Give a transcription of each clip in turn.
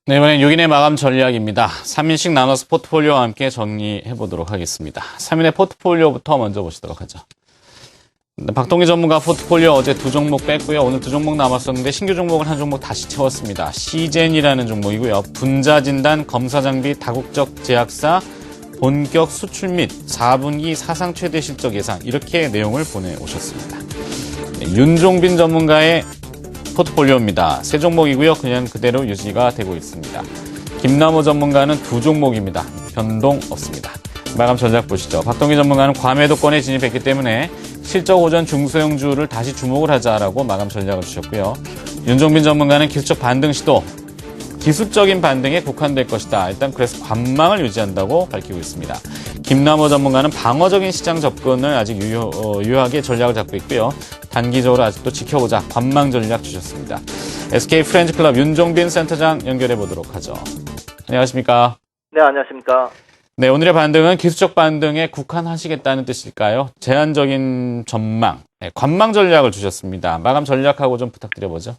네, 이번엔 6인의 마감 전략입니다. 3인씩 나눠서 포트폴리오와 함께 정리해 보도록 하겠습니다. 3인의 포트폴리오부터 먼저 보시도록 하죠. 박동희 전문가 포트폴리오 어제 2종목 뺐고요. 오늘 2종목 남았었는데 신규 종목을 한 종목 다시 채웠습니다. 시젠이라는 종목이고요. 분자진단, 검사장비, 다국적 제약사, 본격 수출 및 4분기 사상 최대 실적 예상 이렇게 내용을 보내오셨습니다. 윤종빈 전문가의 포트폴리오입니다. 3종목이고요. 그냥 그대로 유지가 되고 있습니다. 김남호 전문가는 2종목입니다. 변동 없습니다. 마감 전략 보시죠. 박동희 전문가는 과매도권에 진입했기 때문에 실적 오전 중소형주를 다시 주목을 하자라고 마감 전략을 주셨고요. 윤종빈 전문가는 기술적 반등 시도, 기술적인 반등에 국한될 것이다. 일단 그래서 관망을 유지한다고 밝히고 있습니다. 김남호 전문가는 방어적인 시장 접근을 아직 유효하게 전략을 잡고 있고요. 단기적으로 아직도 지켜보자. 관망 전략 주셨습니다. SK 프렌즈클럽 윤종빈 센터장 연결해 보도록 하죠. 안녕하십니까? 네, 안녕하십니까? 네, 오늘의 반등은 기술적 반등에 국한하시겠다는 뜻일까요? 제한적인 전망, 관망 전략을 주셨습니다. 마감 전략하고 좀 부탁드려보죠.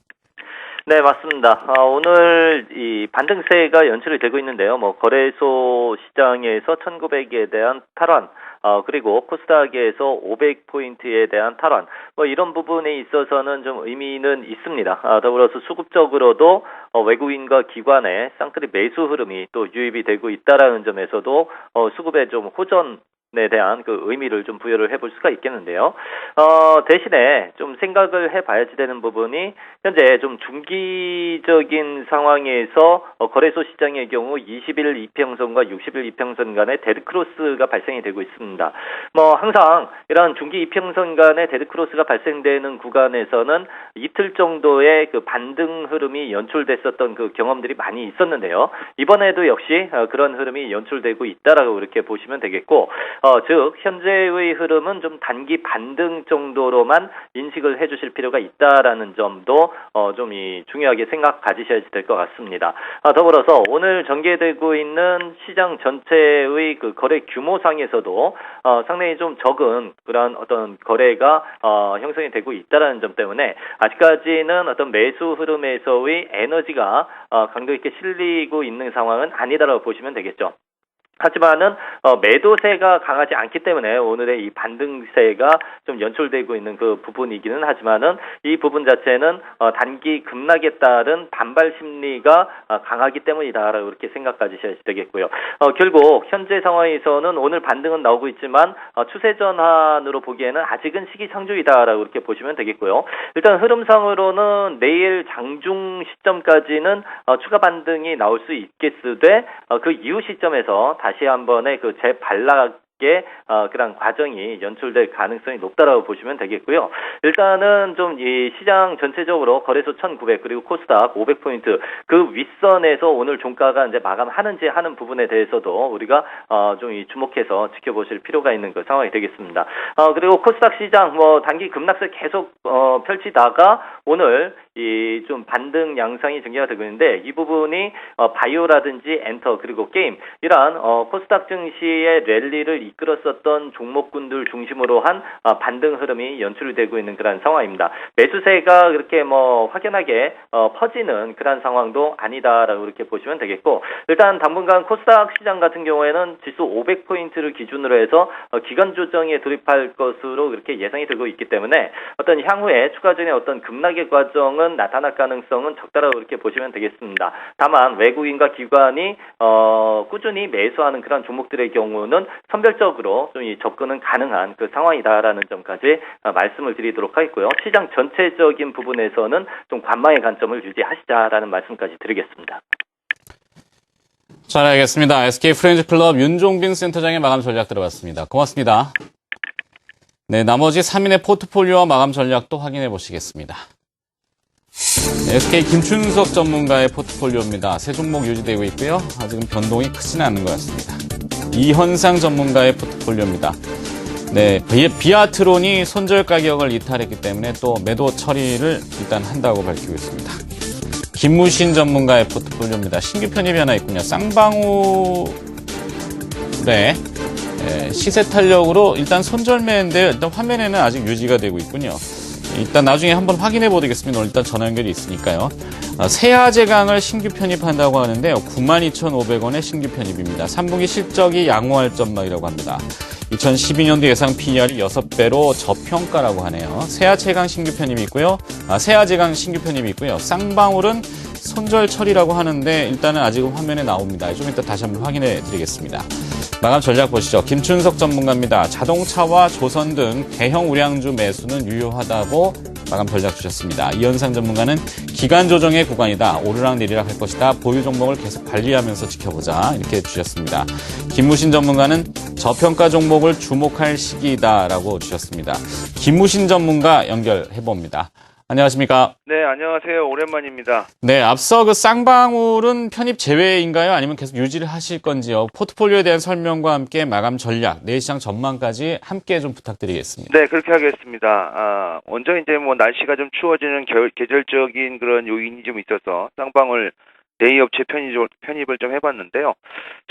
네, 맞습니다. 오늘 이 반등세가 연출이 되고 있는데요. 거래소 시장에서 1900에 대한 탈환, 그리고 코스닥에서 500포인트에 대한 탈환, 이런 부분에 있어서는 좀 의미는 있습니다. 더불어서 수급적으로도 외국인과 기관의 쌍끌이 매수 흐름이 또 유입이 되고 있다라는 점에서도 수급에 좀 호전에 대한 그 의미를 좀 부여를 해볼 수가 있겠는데요. 대신에 좀 생각을 해봐야지 되는 부분이 현재 좀 중기적인 상황에서 거래소 시장의 경우 20일 이평선과 60일 이평선 간의 데드크로스가 발생이 되고 있습니다. 항상 이런 중기 이평선 간의 데드크로스가 발생되는 구간에서는 이틀 정도의 그 반등 흐름이 연출됐었던 그 경험들이 많이 있었는데요. 이번에도 역시 그런 흐름이 연출되고 있다라고 이렇게 보시면 되겠고, 즉 현재의 흐름은 좀 단기 반등 정도로만 인식을 해주실 필요가 있다라는 점도 좀 중요하게 생각 가지셔야지 될 것 같습니다. 더불어서 오늘 전개되고 있는 시장 전체의 그 거래 규모상에서도 상당히 좀 적은 그런 어떤 거래가 형성이 되고 있다라는 점 때문에 아직까지는 어떤 매수 흐름에서의 에너지가 강도 있게 실리고 있는 상황은 아니다라고 보시면 되겠죠. 하지만은 매도세가 강하지 않기 때문에 오늘의 이 반등세가 좀 연출되고 있는 그 부분이기는 하지만은 이 부분 자체는 단기 급락에 따른 반발 심리가 강하기 때문이다라고 이렇게 생각 가지셔야 되겠고요. 결국 현재 상황에서는 오늘 반등은 나오고 있지만 추세 전환으로 보기에는 아직은 시기상조이다라고 이렇게 보시면 되겠고요. 일단 흐름상으로는 내일 장중 시점까지는 추가 반등이 나올 수 있겠으되 그 이후 시점에서 다시 한번의 그 재반락의 그런 과정이 연출될 가능성이 높다라고 보시면 되겠고요. 일단은 좀 이 시장 전체적으로 거래소 1900 그리고 코스닥 500포인트 그 윗선에서 오늘 종가가 이제 마감하는지 하는 부분에 대해서도 우리가 좀 주목해서 지켜보실 필요가 있는 그 상황이 되겠습니다. 그리고 코스닥 시장 단기 급락세 계속 펼치다가 오늘 이 좀 반등 양상이 전개가 되고 있는데 이 부분이 바이오라든지 엔터 그리고 게임 이러한 코스닥 증시의 랠리를 이끌었었던 종목군들 중심으로 한 반등 흐름이 연출되고 있는 그런 상황입니다. 매수세가 그렇게 확연하게 퍼지는 그런 상황도 아니다라고 이렇게 보시면 되겠고, 일단 당분간 코스닥 시장 같은 경우에는 지수 500포인트를 기준으로 해서 기간 조정에 돌입할 것으로 그렇게 예상이 되고 있기 때문에 어떤 향후에 추가적인 어떤 급락의 과정은 나타날 가능성은 적다라고 이렇게 보시면 되겠습니다. 다만 외국인과 기관이 꾸준히 매수하는 그런 종목들의 경우는 선별적으로 좀 접근은 가능한 그 상황이다라는 점까지 말씀을 드리도록 하겠고요. 시장 전체적인 부분에서는 좀 관망의 관점을 유지하시자라는 말씀까지 드리겠습니다. 잘 알겠습니다. SK 프렌즈클럽 윤종빈 센터장의 마감 전략 들어봤습니다. 고맙습니다. 네, 나머지 3인의 포트폴리오와 마감 전략도 확인해 보시겠습니다. SK 김춘석 전문가의 포트폴리오입니다. 3종목 유지되고 있고요. 아직은 변동이 크지는 않는 것 같습니다. 이현상 전문가의 포트폴리오입니다. 네, 비아트론이 손절 가격을 이탈했기 때문에 또 매도 처리를 일단 한다고 밝히고 있습니다. 김무신 전문가의 포트폴리오입니다. 신규 편입이 하나 있군요. 쌍방울의 시세 탄력으로 일단 손절매인데 일단 화면에는 아직 유지가 되고 있군요. 일단 나중에 한번 확인해 보겠습니다. 오늘 일단 전화 연결이 있으니까요. 세아제강을 신규 편입한다고 하는데요. 92,500원의 신규 편입입니다. 3분기 실적이 양호할 전망이라고 합니다. 2012년도 예상 PER이 6배로 저평가라고 하네요. 세아제강 신규 편입이 있고요. 세아제강 신규 편입이 있고요. 쌍방울은 손절 처리라고 하는데 일단은 아직은 화면에 나옵니다. 좀 이따 다시 한번 확인해 드리겠습니다. 마감 전략 보시죠. 김춘석 전문가입니다. 자동차와 조선 등 대형 우량주 매수는 유효하다고 마감 전략 주셨습니다. 이현상 전문가는 기간 조정의 구간이다. 오르락 내리락 할 것이다. 보유 종목을 계속 관리하면서 지켜보자. 이렇게 주셨습니다. 김무신 전문가는 저평가 종목을 주목할 시기이다라고 주셨습니다. 김무신 전문가 연결해 봅니다. 안녕하십니까? 네, 안녕하세요. 오랜만입니다. 네, 앞서 그 쌍방울은 편입 제외인가요? 아니면 계속 유지를 하실 건지요? 포트폴리오에 대한 설명과 함께 마감 전략, 내일시장 전망까지 함께 좀 부탁드리겠습니다. 네, 그렇게 하겠습니다. 먼저 이제 뭐 날씨가 좀 추워지는 계절적인 그런 요인이 좀 있어서 쌍방울 대의업체 편입을 좀 해봤는데요.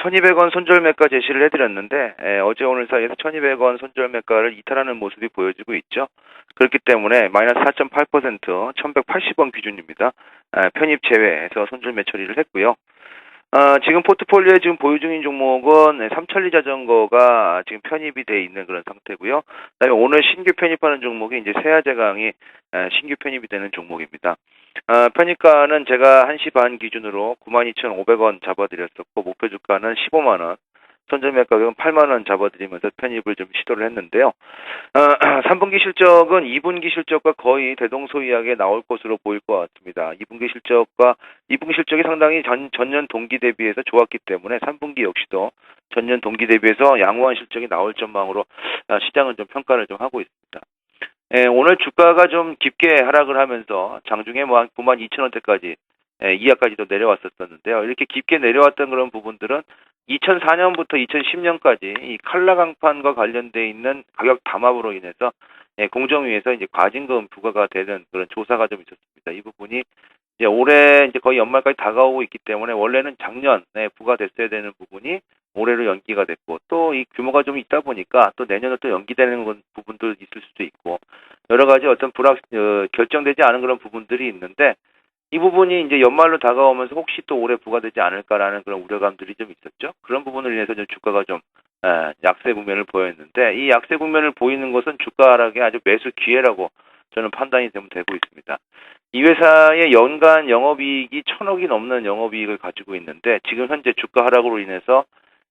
1,200원 손절매가 제시를 해드렸는데 어제 오늘 사이에서 1,200원 손절매가를 이탈하는 모습이 보여지고 있죠. 그렇기 때문에 마이너스 4.8%, 1,180원 기준입니다. 편입 제외해서 손절매 처리를 했고요. 지금 포트폴리오에 지금 보유 중인 종목은 삼천리 자전거가 지금 편입이 돼 있는 그런 상태고요. 그다음에 오늘 신규 편입하는 종목이 이제 세아제강이 신규 편입이 되는 종목입니다. 편입가는 제가 1시 반 기준으로 92,500원 잡아드렸었고 목표 주가는 15만 원. 손절매 가격은 8만 원 잡아드리면서 편입을 좀 시도를 했는데요. 3분기 실적은 2분기 실적과 거의 대동소이하게 나올 것으로 보일 것 같습니다. 2분기 실적이 상당히 전년 동기 대비해서 좋았기 때문에 3분기 역시도 전년 동기 대비해서 양호한 실적이 나올 전망으로 시장은 좀 평가를 좀 하고 있습니다. 오늘 주가가 좀 깊게 하락을 하면서 장중에 뭐 한 92,000원대까지 이하까지도 내려왔었는데요. 이렇게 깊게 내려왔던 그런 부분들은 2004년부터 2010년까지 이 칼라 강판과 관련돼 있는 가격 담합으로 인해서 공정위에서 이제 과징금 부과가 되는 그런 조사가 좀 있었습니다. 이 부분이 이제 올해 이제 거의 연말까지 다가오고 있기 때문에 원래는 작년에 부과됐어야 되는 부분이 올해로 연기가 됐고 또 이 규모가 좀 있다 보니까 또 내년에 또 연기되는 부분도 있을 수도 있고 여러 가지 어떤 결정되지 않은 그런 부분들이 있는데 이 부분이 이제 연말로 다가오면서 혹시 또 올해 부과되지 않을까라는 그런 우려감들이 좀 있었죠. 그런 부분을 인해서 좀 주가가 좀 약세 국면을 보였는데 이 약세 국면을 보이는 것은 주가 하락의 아주 매수 기회라고 저는 판단이 되고 있습니다. 이 회사의 연간 영업이익이 1,000억이 넘는 영업이익을 가지고 있는데 지금 현재 주가 하락으로 인해서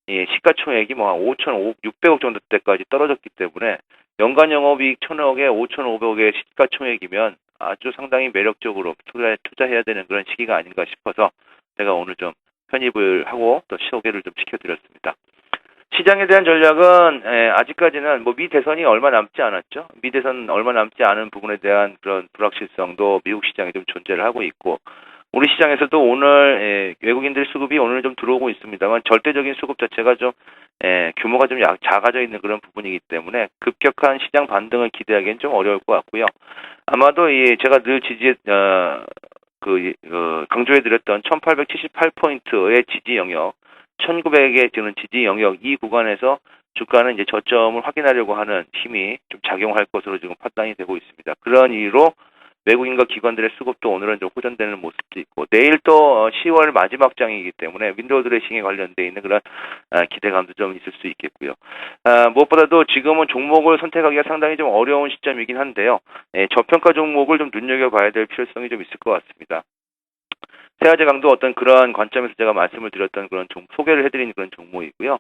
이 시가총액이 뭐 한 600억 정도대까지 떨어졌기 때문에 연간 영업이익 1,000억에 5,500억의 시가총액이면 아주 상당히 매력적으로 투자해야 되는 그런 시기가 아닌가 싶어서 제가 오늘 좀 편입을 하고 또 소개를 좀 시켜드렸습니다. 시장에 대한 전략은 아직까지는 뭐 미 대선이 얼마 남지 않았죠. 미 대선 얼마 남지 않은 부분에 대한 그런 불확실성도 미국 시장에 좀 존재를 하고 있고 우리 시장에서도 오늘 외국인들 수급이 오늘 좀 들어오고 있습니다만 절대적인 수급 자체가 좀 규모가 좀 작아져 있는 그런 부분이기 때문에 급격한 시장 반등을 기대하기엔 좀 어려울 것 같고요. 아마도 제가 늘 강조해드렸던 1878포인트의 지지 영역, 1900에 드는 지지 영역 이 구간에서 주가는 이제 저점을 확인하려고 하는 힘이 좀 작용할 것으로 지금 판단이 되고 있습니다. 그런 이유로 외국인과 기관들의 수급도 오늘은 좀 호전되는 모습도 있고 내일 또 10월 마지막 장이기 때문에 윈도우 드레싱에 관련돼 있는 그런 기대감도 좀 있을 수 있겠고요. 무엇보다도 지금은 종목을 선택하기가 상당히 좀 어려운 시점이긴 한데요. 저평가 종목을 좀 눈여겨봐야 될 필요성이 좀 있을 것 같습니다. 세아제강도 어떤 그러한 관점에서 제가 말씀을 드렸던 그런 소개를 해드린 그런 종목이고요.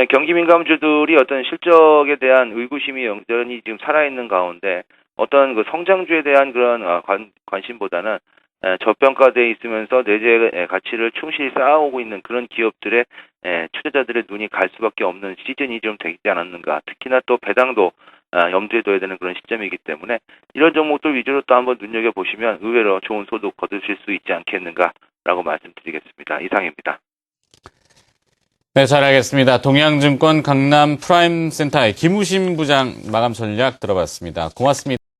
경기 민감주들이 어떤 실적에 대한 의구심이 여전히 지금 살아있는 가운데 어떤 그 성장주에 대한 그런 관심보다는 저평가되어 있으면서 내재 가치를 충실히 쌓아오고 있는 그런 기업들의 투자자들의 눈이 갈 수밖에 없는 시즌이 좀 되지 않았는가. 특히나 또 배당도 염두에 둬야 되는 그런 시점이기 때문에 이런 종목들 위주로 또 한번 눈여겨보시면 의외로 좋은 소득 거두실 수 있지 않겠는가라고 말씀드리겠습니다. 이상입니다. 네, 잘 알겠습니다. 동양증권 강남 프라임센터의 김우신 부장 마감 전략 들어봤습니다. 고맙습니다.